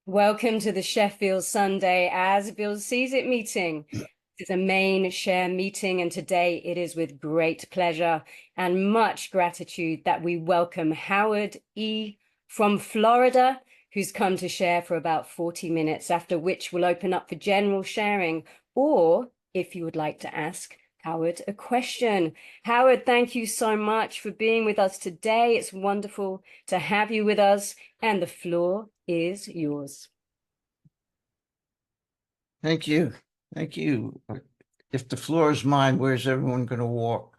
Welcome to the Sheffield Sunday as Bill sees it meeting. It's a main share meeting, and today it is with great pleasure and much gratitude that we welcome Howard E. from Florida, who's come to share for about 40 minutes, after which we'll open up for general sharing, or if you would like to ask Howard a question. Howard, thank you so much for being with us today. It's wonderful to have you with us, and the floor is yours. Thank you. Thank you. If the floor is mine, where's everyone going to walk?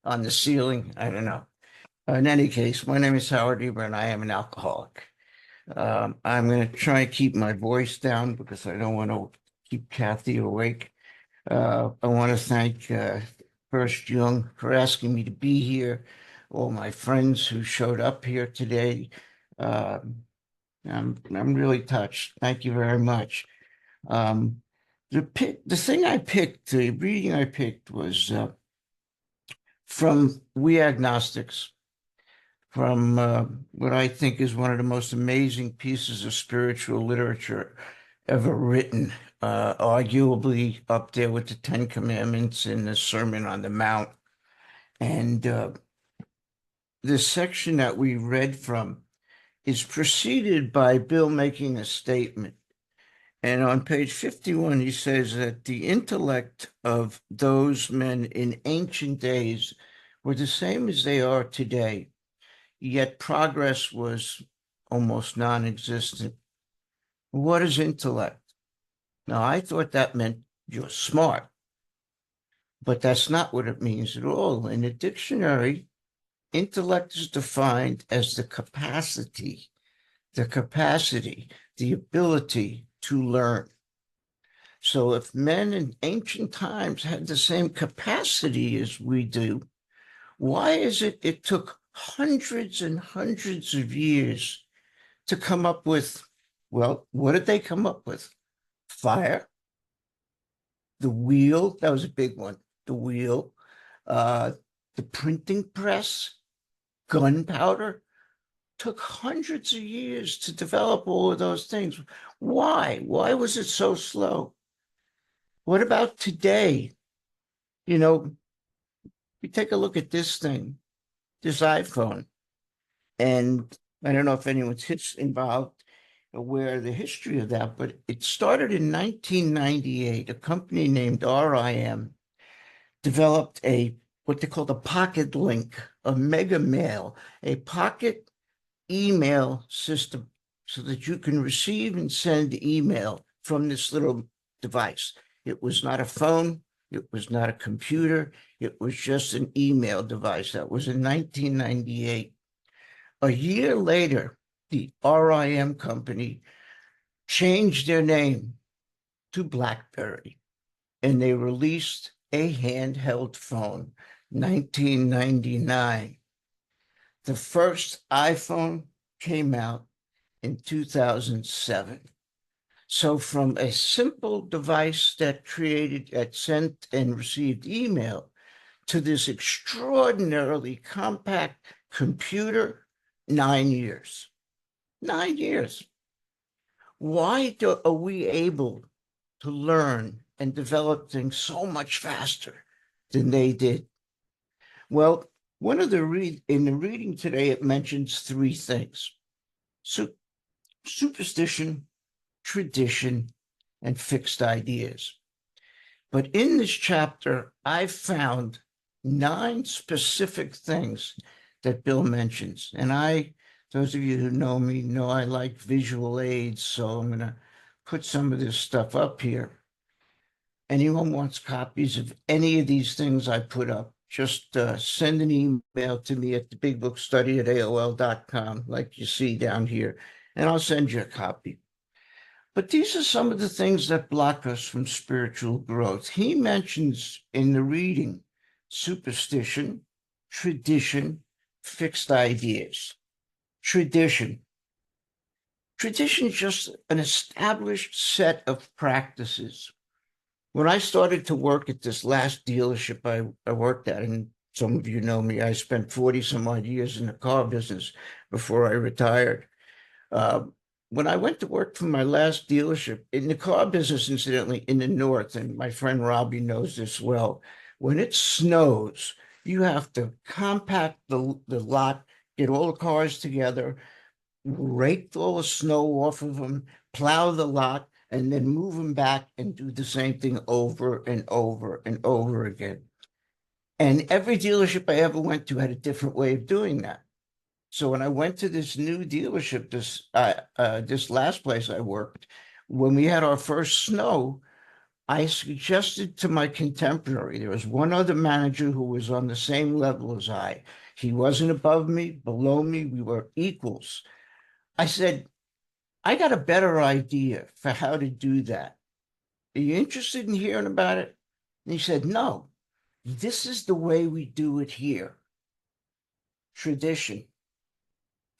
On the ceiling? I don't know. In any case, my name is Howard Eber, and I am an alcoholic. I'm going to try and keep my voice down because I don't want to keep Kathy awake. I want to thank First Jung for asking me to be here, all my friends who showed up here today. I'm really touched. Thank you very much. The thing I picked, the reading I picked was from We Agnostics, from what I think is one of the most amazing pieces of spiritual literature ever written, arguably up there with the Ten Commandments and the Sermon on the Mount. And the section that we read from is preceded by Bill making a statement. And on page 51, he says that the intellect of those men in ancient days were the same as they are today, yet progress was almost non-existent. What is intellect? Now, I thought that meant you're smart, but that's not what it means at all. In the dictionary, intellect is defined as the capacity, the ability to learn. So if men in ancient times had the same capacity as we do, why is it took hundreds and hundreds of years to come up with, well, what did they come up with? Fire, the wheel, that was a big one, the wheel, the printing press, gunpowder. Took hundreds of years to develop all of those things. Why? Why was it so slow? What about today? You know, you take a look at this thing, this iPhone, and I don't know if anyone's involved, aware of the history of that, but it started in 1998. A company named RIM developed what they called a pocket link, a mega mail, a pocket email system so that you can receive and send email from this little device. It was not a phone. It was not a computer. It was just an email device. That was in 1998. A year later, the RIM company changed their name to BlackBerry, and they released a handheld phone, 1999. The first iPhone came out in 2007. So from a simple device that sent and received email to this extraordinarily compact computer, 9 years. 9 years. Why are we able to learn and develop things so much faster than they did? Well, in the reading today, it mentions three things: superstition, tradition, and fixed ideas. But in this chapter, I've found 9 specific things that Bill mentions. And those of you who know me know I like visual aids, so I'm going to put some of this stuff up here. Anyone wants copies of any of these things I put up, just send an email to me at thebigbookstudy@aol.com, like you see down here, and I'll send you a copy. But these are some of the things that block us from spiritual growth. He mentions in the reading superstition, tradition, fixed ideas. Tradition. Tradition is just an established set of practices. When I started to work at this last dealership I worked at, and some of you know me, I spent 40 some odd years in the car business before I retired. When I went to work for my last dealership in the car business, incidentally, in the north, and my friend Robbie knows this well, when it snows, you have to compact the lot, get all the cars together, rake all the snow off of them, plow the lot, and then move them back and do the same thing over and over and over again. And every dealership I ever went to had a different way of doing that. So when I went to this new dealership, this last place I worked, when we had our first snow, I suggested to my contemporary, there was one other manager who was on the same level as I. He wasn't above me, below me, we were equals. I said, I got a better idea for how to do that. Are you interested in hearing about it? And he said, no, this is the way we do it here. Tradition,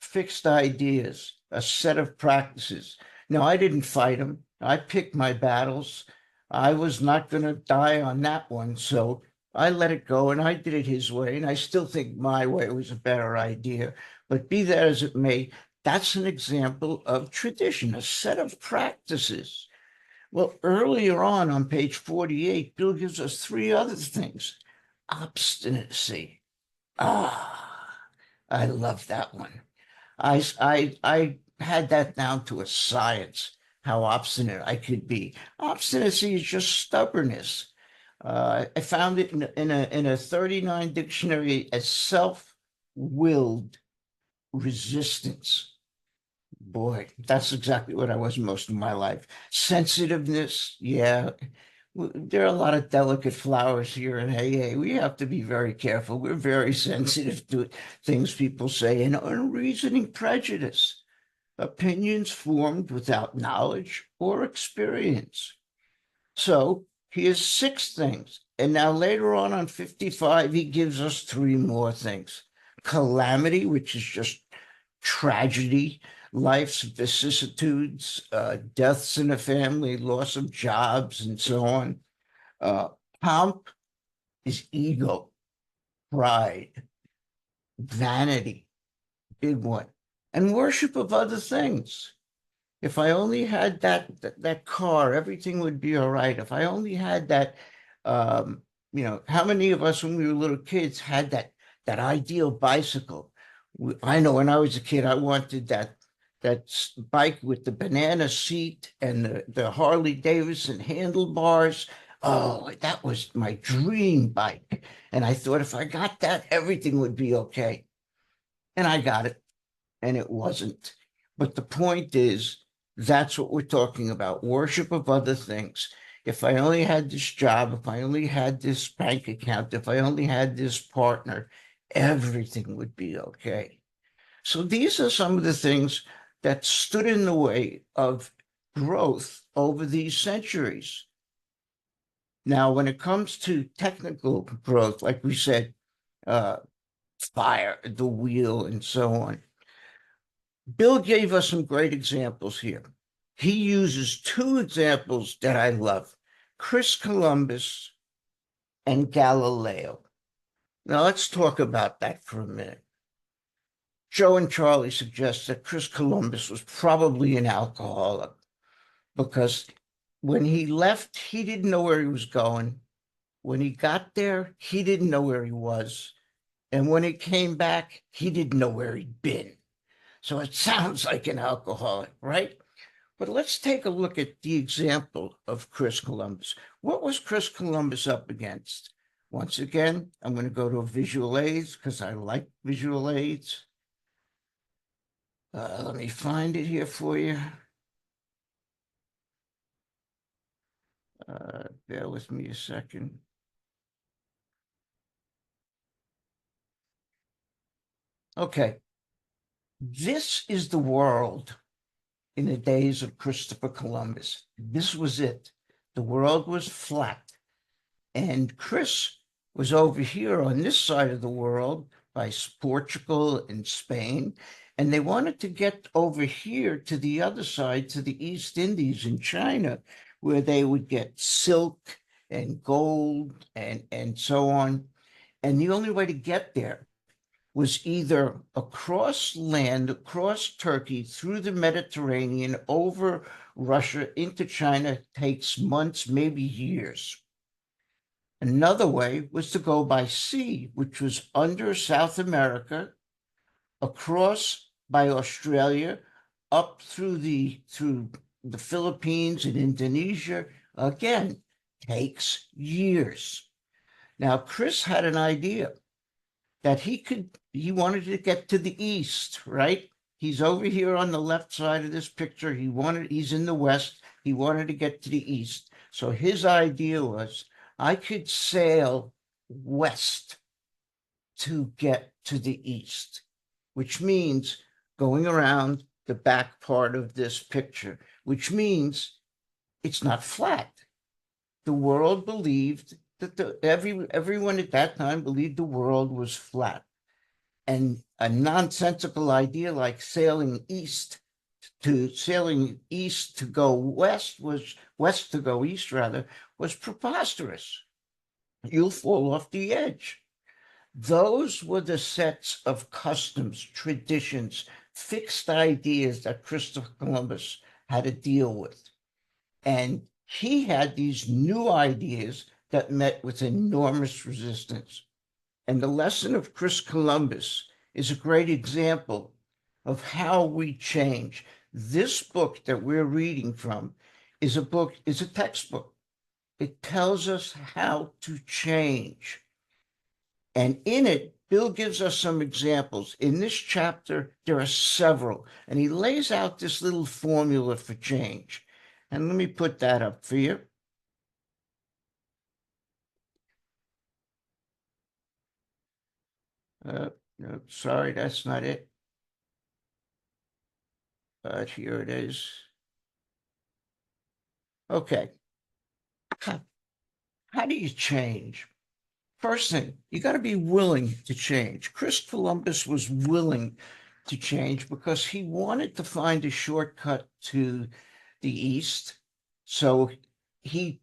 fixed ideas, a set of practices. Now, I didn't fight him. I picked my battles. I was not going to die on that one. So I let it go and I did it his way. And I still think my way was a better idea. But be that as it may, that's an example of tradition, a set of practices. Well, earlier on page 48, Bill gives us three other things. Obstinacy. Ah, I love that one. I had that down to a science, how obstinate I could be. Obstinacy is just stubbornness. I found it in a 39 dictionary as self-willed resistance. Boy, that's exactly what I was most of my life. Sensitiveness, yeah. There are a lot of delicate flowers here in AA. We have to be very careful. We're very sensitive to things people say, and unreasoning prejudice, opinions formed without knowledge or experience. So here's six things. And now later on 55, he gives us three more things. Calamity, which is just tragedy, life's vicissitudes, deaths in the family, loss of jobs, and so on. Pomp is ego, pride, vanity, big one, and worship of other things. If I only had that car, everything would be all right. If I only had that, how many of us when we were little kids had that ideal bicycle? I know when I was a kid, I wanted that bike with the banana seat and the Harley Davidson handlebars. Oh, that was my dream bike. And I thought if I got that, everything would be okay. And I got it, and it wasn't. But the point is, that's what we're talking about, worship of other things. If I only had this job, if I only had this bank account, if I only had this partner, everything would be okay. So these are some of the things that stood in the way of growth over these centuries. Now, when it comes to technical growth, like we said, fire, the wheel, and so on, Bill gave us some great examples here. He uses two examples that I love, Chris Columbus and Galileo. Now, let's talk about that for a minute. Joe and Charlie suggest that Chris Columbus was probably an alcoholic because when he left, he didn't know where he was going. When he got there, he didn't know where he was. And when he came back, he didn't know where he'd been. So it sounds like an alcoholic, right? But let's take a look at the example of Chris Columbus. What was Chris Columbus up against? Once again, I'm going to go to visual aids because I like visual aids. Let me find it here for you. Bear with me a second. Okay. This is the world in the days of Christopher Columbus. This was it. The world was flat. And Chris was over here on this side of the world by Portugal and Spain. And they wanted to get over here to the other side, to the East Indies in China, where they would get silk and gold and so on. And the only way to get there was either across land, across Turkey, through the Mediterranean, over Russia, into China, takes months, maybe years. Another way was to go by sea, which was under South America, across by Australia, up through the Philippines and Indonesia. Again, takes years. Now, Chris had an idea that he wanted to get to the east, right? He's over here on the left side of this picture. He's in the west. He wanted to get to the east. So his idea was, I could sail west to get to the east, which means going around the back part of this picture, which means it's not flat. The world believed that everyone at that time believed the world was flat. And a nonsensical idea like sailing east to go west to go east rather, was preposterous. You'll fall off the edge. Those were the sets of customs, traditions, fixed ideas that Christopher Columbus had to deal with. And he had these new ideas that met with enormous resistance. And the lesson of Chris Columbus is a great example of how we change. This book that we're reading from is a textbook. It tells us how to change. And in it, Bill gives us some examples. In this chapter, there are several, and he lays out this little formula for change. And let me put that up for you. No, sorry, that's not it. Here it is. Okay. How do you change? First thing, you got to be willing to change. Chris Columbus was willing to change because he wanted to find a shortcut to the east. So he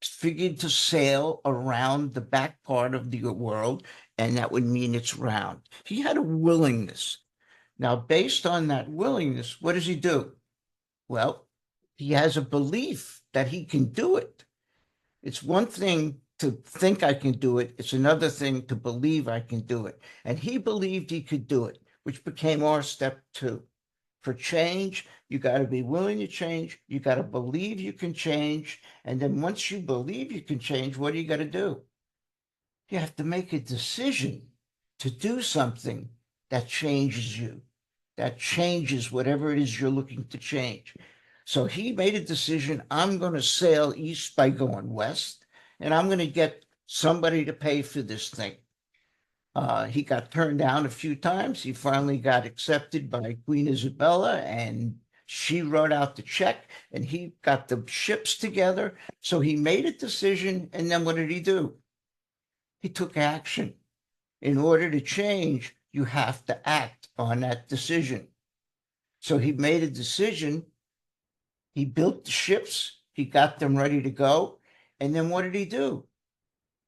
figured to sail around the back part of the world, and that would mean it's round. He had a willingness. Now, based on that willingness, what does he do? Well, he has a belief that he can do it. It's one thing to think I can do it. It's another thing to believe I can do it. And he believed he could do it, which became our step 2. For change, you got to be willing to change. You got to believe you can change. And then once you believe you can change, what do you got to do? You have to make a decision to do something that changes you, that changes whatever it is you're looking to change. So he made a decision. I'm going to sail east by going west, and I'm going to get somebody to pay for this thing. He got turned down a few times. He finally got accepted by Queen Isabella, and she wrote out the check, and he got the ships together. So he made a decision, and then what did he do? He took action. In order to change, you have to act on that decision. So he made a decision. He built the ships. He got them ready to go. And then what did he do?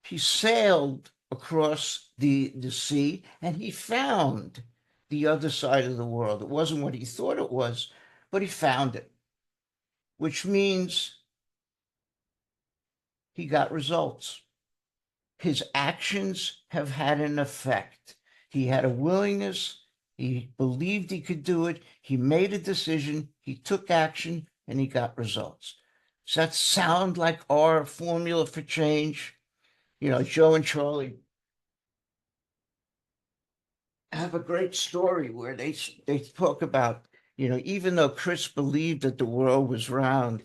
He sailed across the sea, and he found the other side of the world. It wasn't what he thought it was, but he found it, which means he got results. His actions have had an effect. He had a willingness. He believed he could do it. He made a decision. He took action, and he got results. Does that sound like our formula for change? You know, Joe and Charlie have a great story where they talk about, you know, even though Chris believed that the world was round,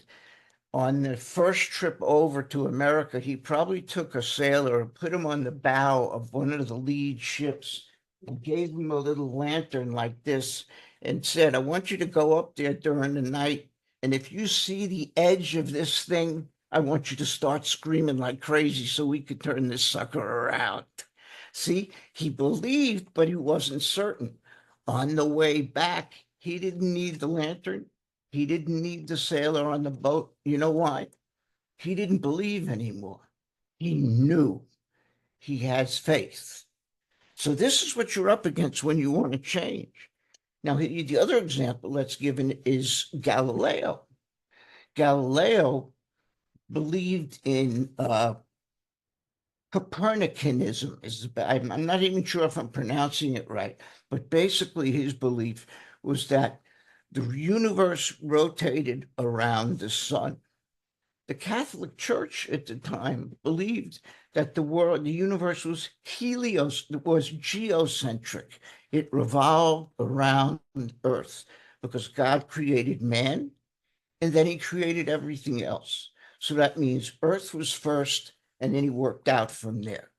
on the first trip over to America, he probably took a sailor and put him on the bow of one of the lead ships and gave him a little lantern like this and said, I want you to go up there during the night. And if you see the edge of this thing, I want you to start screaming like crazy so we could turn this sucker around. See, he believed, but he wasn't certain. On the way back, he didn't need the lantern. He didn't need the sailor on the boat. You know why? He didn't believe anymore. He knew. He has faith. So this is what you're up against when you want to change. Now, the other example that's given is Galileo. Galileo believed in Copernicanism. I'm not even sure if I'm pronouncing it right, but basically his belief was that the universe rotated around the sun. The Catholic Church at the time believed that the universe was geocentric. It revolved around Earth because God created man and then he created everything else. So that means Earth was first and then he worked out from there.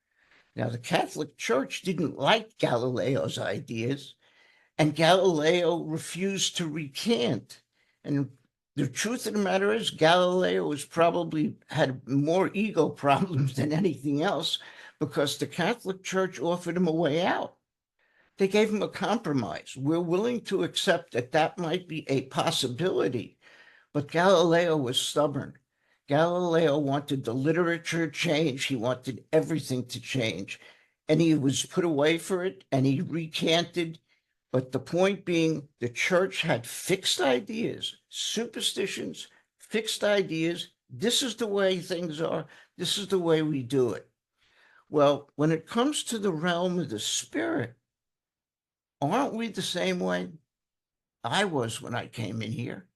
Now, the Catholic Church didn't like Galileo's ideas, and Galileo refused to recant. And the truth of the matter is, Galileo was probably had more ego problems than anything else because the Catholic Church offered him a way out. They gave him a compromise. We're willing to accept that that might be a possibility, but Galileo was stubborn. Galileo wanted the literature changed. He wanted everything to change. And he was put away for it and he recanted. But the point being, the church had fixed ideas, superstitions, fixed ideas. This is the way things are. This is the way we do it. Well, when it comes to the realm of the spirit, aren't we the same way? I was when I came in here.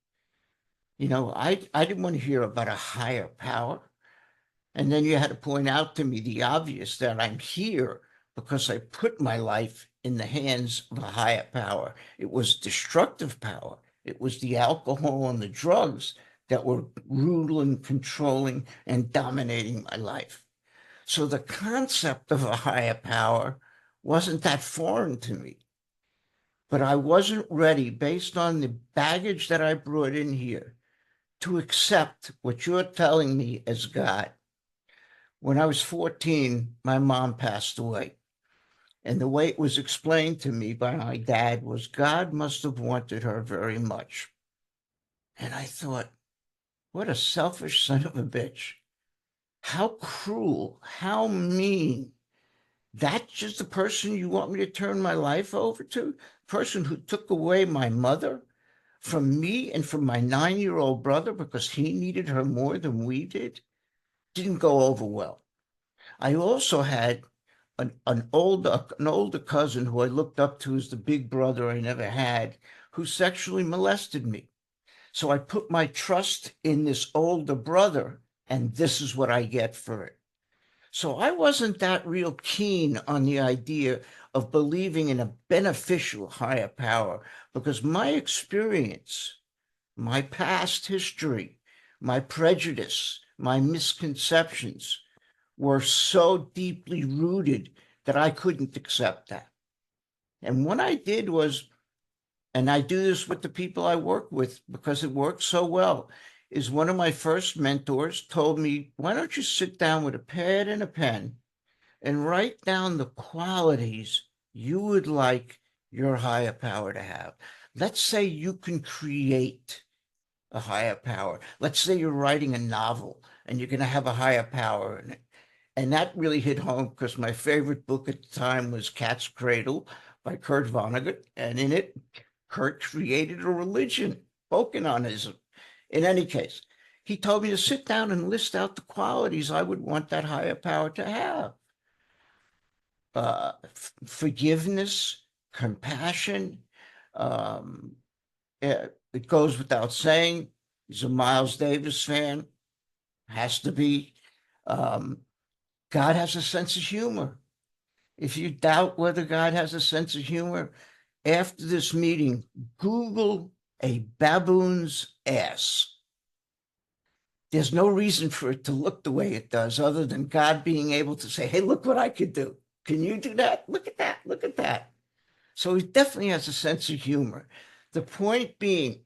I didn't want to hear about a higher power. And then you had to point out to me the obvious that I'm here because I put my life in the hands of a higher power. It was destructive power. It was the alcohol and the drugs that were ruling, controlling, and dominating my life. So the concept of a higher power wasn't that foreign to me. But I wasn't ready, based on the baggage that I brought in here, to accept what you're telling me as God. When I was 14, my mom passed away. And the way it was explained to me by my dad was God must have wanted her very much. And I thought, what a selfish son of a bitch. How cruel, how mean. That's just the person you want me to turn my life over to? The person who took away my mother from me and from my 9-year-old brother because he needed her more than we did? Didn't go over well. I also had an older cousin who I looked up to as the big brother I never had, who sexually molested me. So I put my trust in this older brother, and this is what I get for it. So I wasn't that real keen on the idea of believing in a beneficial higher power because my experience, my past history, my prejudice, my misconceptions were so deeply rooted that I couldn't accept that. And what I did was, and I do this with the people I work with because it works so well, is one of my first mentors told me, why don't you sit down with a pad and a pen and write down the qualities you would like your higher power to have. Let's say you can create a higher power. Let's say you're writing a novel and you're going to have a higher power in it. And that really hit home because my favorite book at the time was Cat's Cradle by Kurt Vonnegut. And in it, Kurt created a religion, Bokononism. In any case, he told me to sit down and list out the qualities I would want that higher power to have. Forgiveness, compassion. It goes without saying, he's a Miles Davis fan, has to be. God has a sense of humor. If you doubt whether God has a sense of humor, after this meeting, Google a baboon's ass. There's no reason for it to look the way it does other than God being able to say, hey, look what I could do. Can you do that? Look at that. Look at that. So he definitely has a sense of humor. The point being,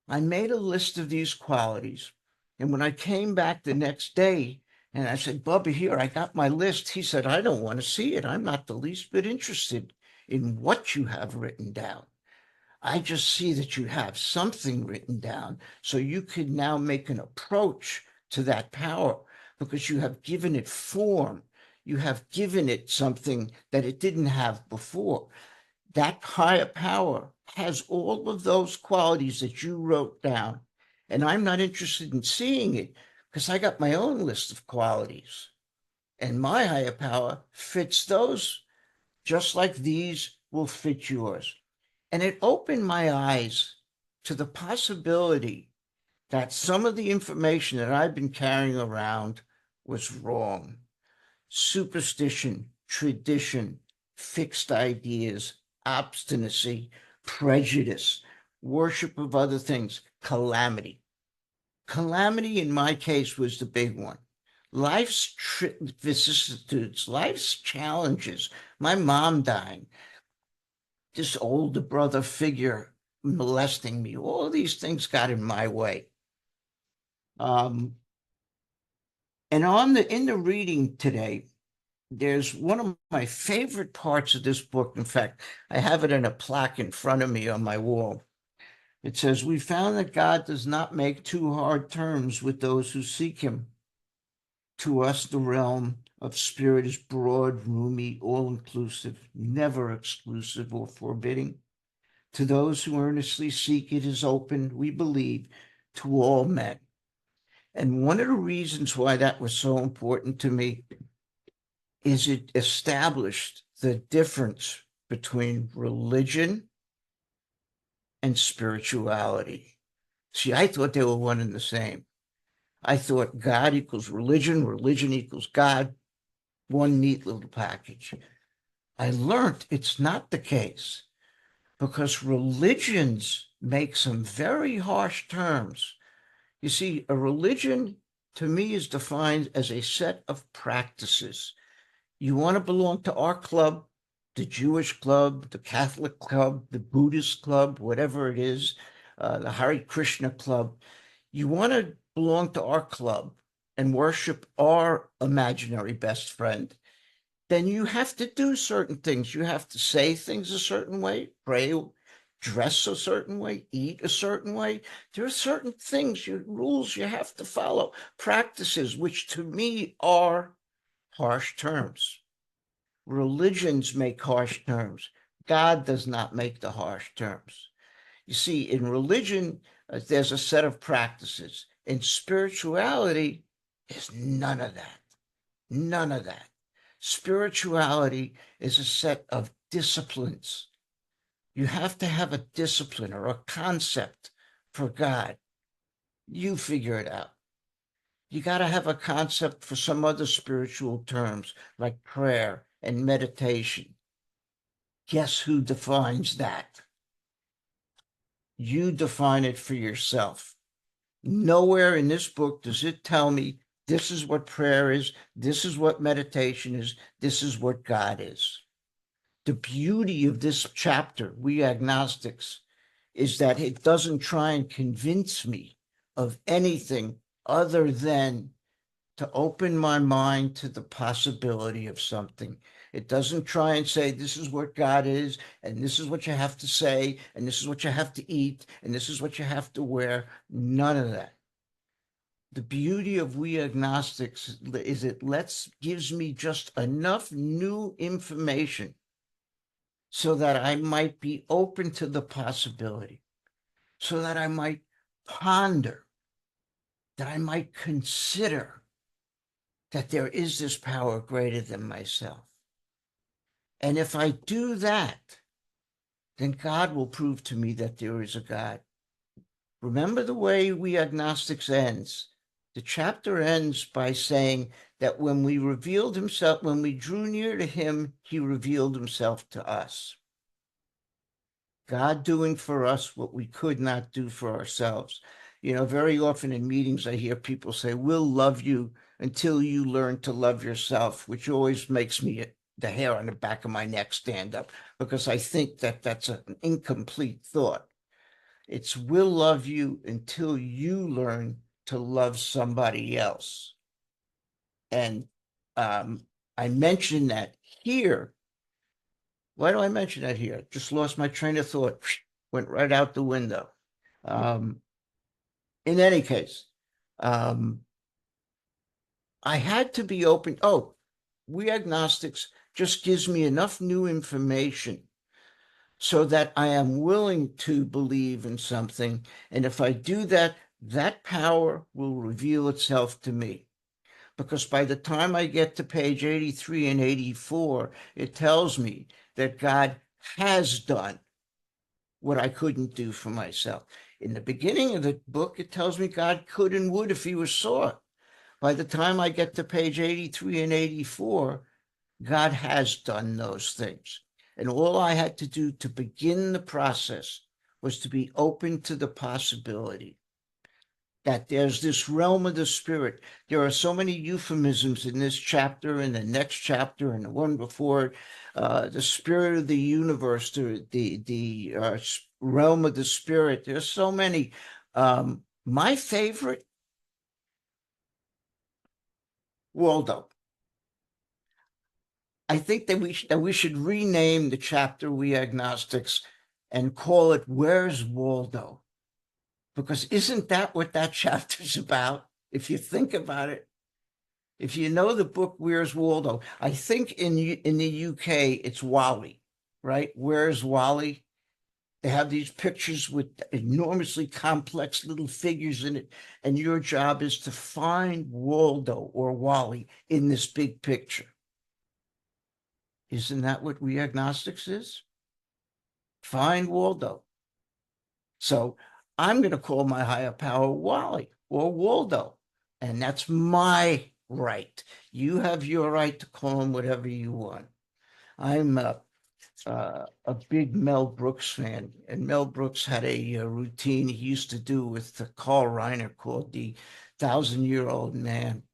I made a list of these qualities. And when I came back the next day and I said, Bubba, here, I got my list. He said, I don't want to see it. I'm not the least bit interested in what you have written down. I just see that you have something written down so you can now make an approach to that power because you have given it form. you have given it something that it didn't have before. That higher power has all of those qualities that you wrote down. And I'm not interested in seeing it because I got my own list of qualities. And my higher power fits those just like these will fit yours. And it opened my eyes to the possibility that some of the information that I've been carrying around was wrong. Superstition, tradition, fixed ideas, obstinacy, prejudice, worship of other things, calamity. Calamity in my case was the big one. Life's vicissitudes, life's challenges, my mom dying, this older brother figure molesting me, all these things got in my way. And in the reading today, there's one of my favorite parts of this book. In fact, I have it in a plaque in front of me on my wall. It says, "We found that God does not make too hard terms with those who seek him. To us, the realm of spirit is broad, roomy, all-inclusive, never exclusive or forbidding. To those who earnestly seek it is open, we believe, to all men." And one of the reasons why that was so important to me is it established the difference between religion and spirituality. See, I thought they were one and the same. I thought God equals religion, religion equals God, one neat little package. I learned it's not the case because religions make some very harsh terms. You see, a religion to me is defined as a set of practices. You want to belong to our club, the Jewish club, the Catholic club, the Buddhist club, whatever it is, the Hare Krishna club. You want to belong to our club and worship our imaginary best friend, then you have to do certain things. You have to say things a certain way, pray, dress a certain way, eat a certain way. There are certain things, rules you have to follow, practices, which to me are harsh terms. Religions make harsh terms. God does not make the harsh terms. You see, in religion, there's a set of practices. In spirituality, there's none of that. None of that. Spirituality is a set of disciplines. You have to have a discipline or a concept for God. You figure it out. You got to have a concept for some other spiritual terms like prayer and meditation. Guess who defines that? You define it for yourself. Nowhere in this book does it tell me this is what prayer is, this is what meditation is, this is what God is. The beauty of this chapter, we agnostics, is that it doesn't try and convince me of anything other than to open my mind to the possibility of something. It doesn't try and say, this is what God is, and this is what you have to say, and this is what you have to eat, and this is what you have to wear. None of that. The beauty of we agnostics is it gives me just enough new information so that I might be open to the possibility, so that I might ponder, that I might consider that there is this power greater than myself. And if I do that, then God will prove to me that there is a God. Remember the way we agnostics ends. The chapter ends by saying that when we revealed himself, when we drew near to him, he revealed himself to us. God doing for us what we could not do for ourselves. You know, very often in meetings, I hear people say, we'll love you until you learn to love yourself, which always makes me, the hair on the back of my neck stand up, because I think that that's an incomplete thought. It's we'll love you until you learn to love somebody else. And I mentioned that here. Why do I mention that here? Just lost my train of thought, went right out the window. In any case, I had to be open. Oh, we agnostics just gives me enough new information so that I am willing to believe in something. And if I do that, that power will reveal itself to me. Because by the time I get to page 83 and 84, it tells me that God has done what I couldn't do for myself. In the beginning of the book, it tells me God could and would if he was sought. By the time I get to page 83 and 84, God has done those things. And all I had to do to begin the process was to be open to the possibility that there's this realm of the spirit. There are so many euphemisms in this chapter and the next chapter and the one before it. The spirit of the universe, the realm of the spirit. There's so many. My favorite, Waldo. I think that we should rename the chapter We Agnostics and call it Where's Waldo? Because isn't that what that chapter's about? If you think about it, if you know the book Where's Waldo, I think in the UK it's Wally, right? Where's Wally? They have these pictures with enormously complex little figures in it, and your job is to find Waldo or Wally in this big picture. Isn't that what We Agnostics is? Find Waldo. So I'm going to call my higher power Wally or Waldo, and that's my right. You have your right to call him whatever you want. I'm a big Mel Brooks fan, and Mel Brooks had a routine he used to do with Carl Reiner called the 1,000-Year-Old Man,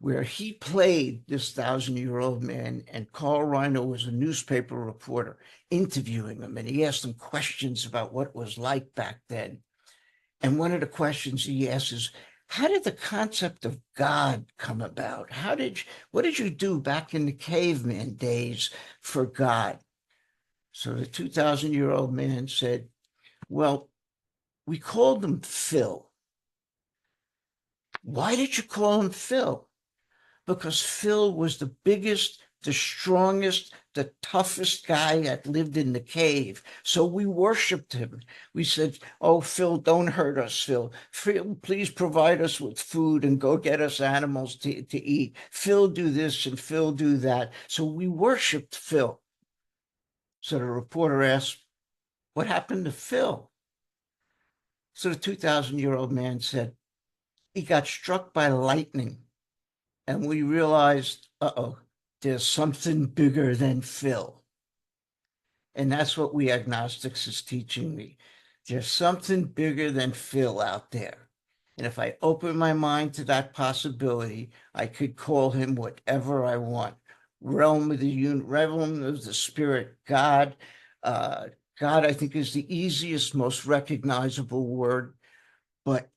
where he played this 1,000-year-old man, and Carl Reiner was a newspaper reporter interviewing him, and he asked him questions about what it was like back then. And one of the questions he asked is, how did the concept of God come about? What did you do back in the caveman days for God? So the 2,000-year-old man said, well, we called him Phil. Why did you call him Phil? Because Phil was the biggest, the strongest, the toughest guy that lived in the cave. So we worshiped him. We said, oh, Phil, don't hurt us, Phil. Phil, please provide us with food and go get us animals to eat. Phil, do this and Phil, do that. So we worshiped Phil. So the reporter asked, what happened to Phil? So the 2,000-year-old man said, he got struck by lightning. And we realized, uh-oh, there's something bigger than Phil. And that's what We Agnostics is teaching me. There's something bigger than Phil out there. And if I open my mind to that possibility, I could call him whatever I want. Realm of the spirit, God. God, I think, is the easiest, most recognizable word. But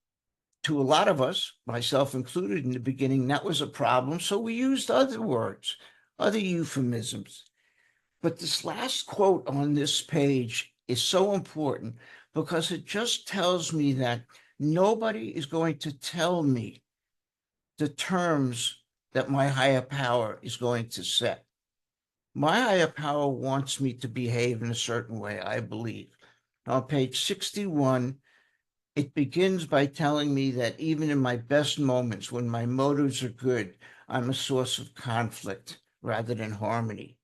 to a lot of us, myself included in the beginning, that was a problem. So we used other words, other euphemisms. But this last quote on this page is so important because it just tells me that nobody is going to tell me the terms that my higher power is going to set. My higher power wants me to behave in a certain way, I believe. On page 61, it begins by telling me that even in my best moments, when my motives are good, I'm a source of conflict rather than harmony.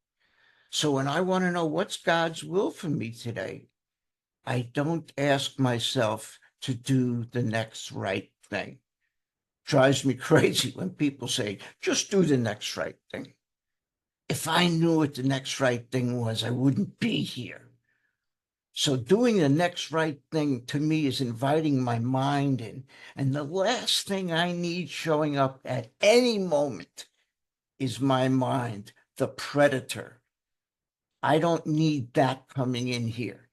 So when I want to know what's God's will for me today, I don't ask myself to do the next right thing. Drives me crazy when people say, just do the next right thing. If I knew what the next right thing was, I wouldn't be here. So doing the next right thing to me is inviting my mind in. And the last thing I need showing up at any moment is my mind, the predator. I don't need that coming in here.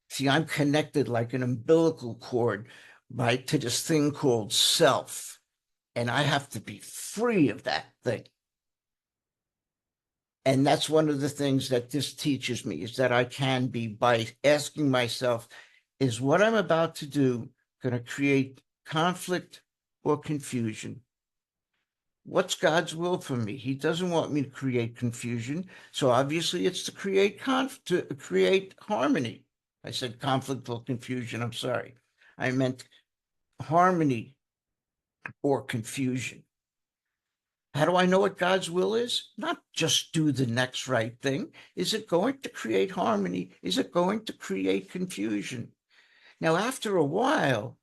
See, I'm connected like an umbilical cord, right, to this thing called self. And I have to be free of that thing. And that's one of the things that this teaches me, is that I can be, by asking myself, is what I'm about to do going to create conflict or confusion? what's God's will for me? He doesn't want me to create confusion. So obviously it's to create to create harmony. I said conflict or confusion. I'm sorry. I meant harmony or confusion. How do I know what God's will is? Not just do the next right thing. Is it going to create harmony? Is it going to create confusion? Now, after a while,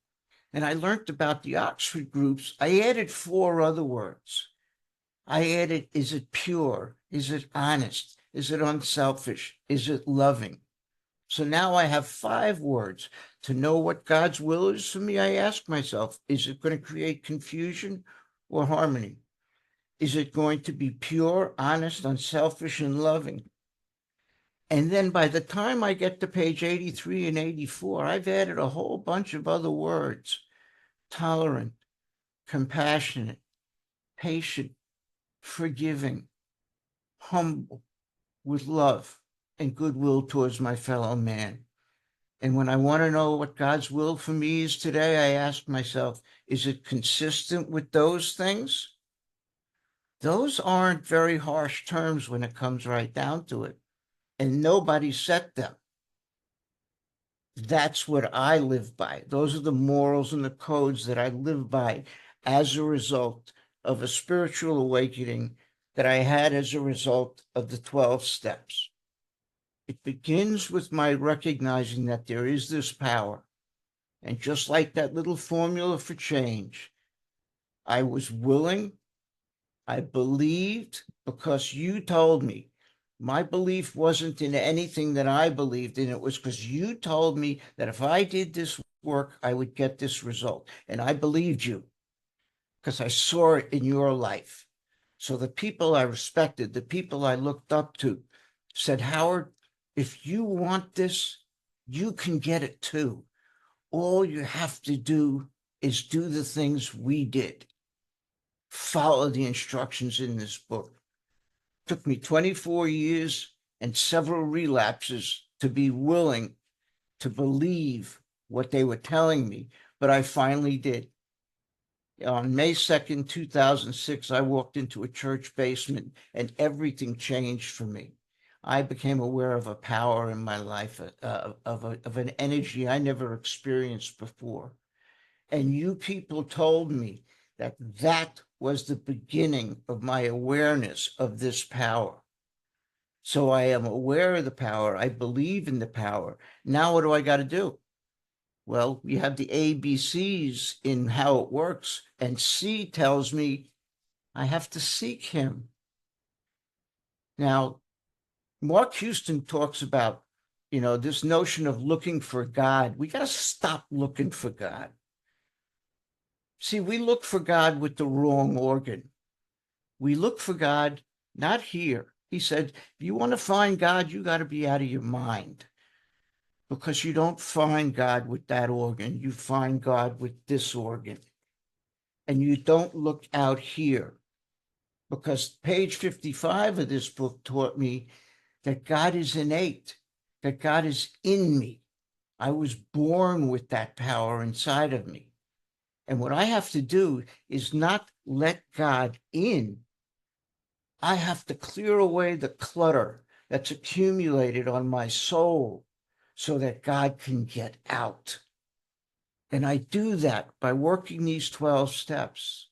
and I learned about the Oxford groups, I added 4 other words. I added, is it pure? Is it honest? Is it unselfish? Is it loving? So now I have 5 words. To know what God's will is for me, I ask myself, is it going to create confusion or harmony? Is it going to be pure, honest, unselfish, and loving? And then by the time I get to page 83 and 84, I've added a whole bunch of other words: tolerant, compassionate, patient, forgiving, humble, with love and goodwill towards my fellow man. And when I want to know what God's will for me is today, I ask myself, is it consistent with those things? Those aren't very harsh terms when it comes right down to it. And nobody set them. That's what I live by. Those are the morals and the codes that I live by as a result of a spiritual awakening that I had as a result of the 12 steps. It begins with my recognizing that there is this power. And just like that little formula for change, I was willing, I believed because you told me. My belief wasn't in anything that I believed in. It was because you told me that if I did this work, I would get this result. And I believed you because I saw it in your life. So the people I respected, the people I looked up to, said, Howard, if you want this, you can get it too. All you have to do is do the things we did. Follow the instructions in this book. Took me 24 years and several relapses to be willing to believe what they were telling me, but I finally did. On May 2nd, 2006, I walked into a church basement and everything changed for me. I became aware of a power in my life, of an energy I never experienced before. And you people told me that that was the beginning of my awareness of this power. So I am aware of the power. I believe in the power. Now what do I got to do? Well, you have the ABCs in how it works, and C tells me I have to seek him. Now, Mark Houston talks about, this notion of looking for God. We got to stop looking for God. See, we look for God with the wrong organ. We look for God not here. He said, if you want to find God, you got to be out of your mind, because you don't find God with that organ. You find God with this organ. And you don't look out here, because page 55 of this book taught me that God is innate, that God is in me. I was born with that power inside of me. And what I have to do is not let God in. I have to clear away the clutter that's accumulated on my soul so that God can get out. And I do that by working these 12 steps.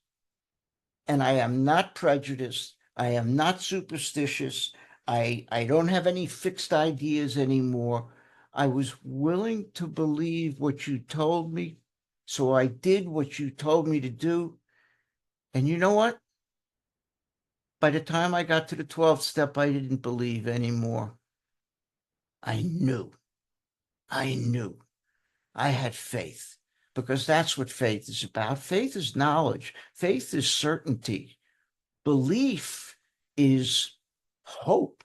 And I am not prejudiced. I am not superstitious. I don't have any fixed ideas anymore. I was willing to believe what you told me. So I did what you told me to do. And you know what? By the time I got to the 12th step, I didn't believe anymore. I knew. I knew. I had faith, because that's what faith is about. Faith is knowledge. Faith is certainty. Belief is hope.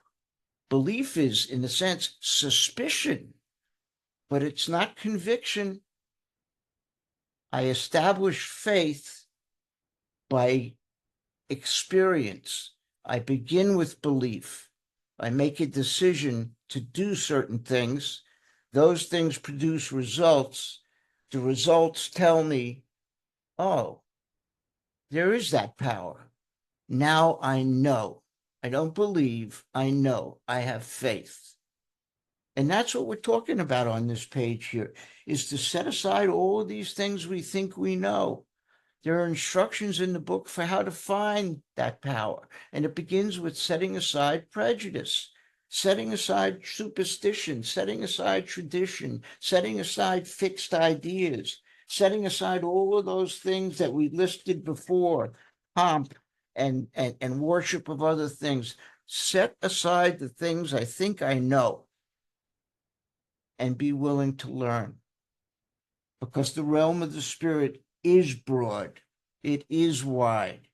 Belief is, in a sense, suspicion, but it's not conviction. I establish faith by experience. I begin with belief. I make a decision to do certain things. Those things produce results. The results tell me, oh, there is that power. Now I know. I don't believe, I know. I have faith. And that's what we're talking about on this page here, is to set aside all of these things we think we know. There are instructions in the book for how to find that power. And it begins with setting aside prejudice, setting aside superstition, setting aside tradition, setting aside fixed ideas, setting aside all of those things that we listed before, pomp and worship of other things. Set aside the things I think I know and be willing to learn. Because the realm of the spirit is broad, it is wide,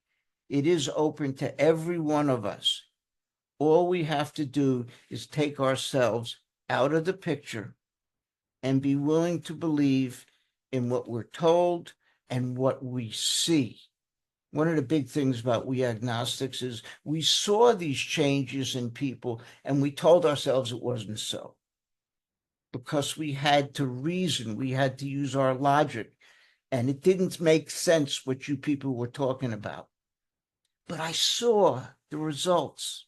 it is open to every one of us. All we have to do is take ourselves out of the picture and be willing to believe in what we're told and what we see. One of the big things about we agnostics is we saw these changes in people and we told ourselves it wasn't so. Because we had to reason, we had to use our logic, and it didn't make sense what you people were talking about. But I saw the results,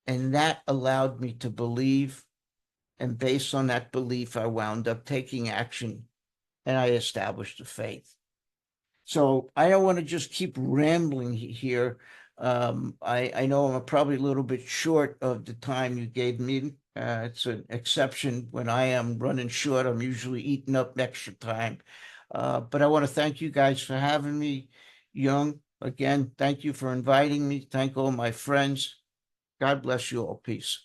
and that allowed me to believe. And based on that belief, I wound up taking action and I established a faith. So I don't want to just keep rambling here. I know I'm probably a little bit short of the time you gave me. It's an exception when I am running short. I'm usually eating up extra time. But I want to thank you guys for having me. Young, again, thank you for inviting me. Thank all my friends. God bless you all. Peace.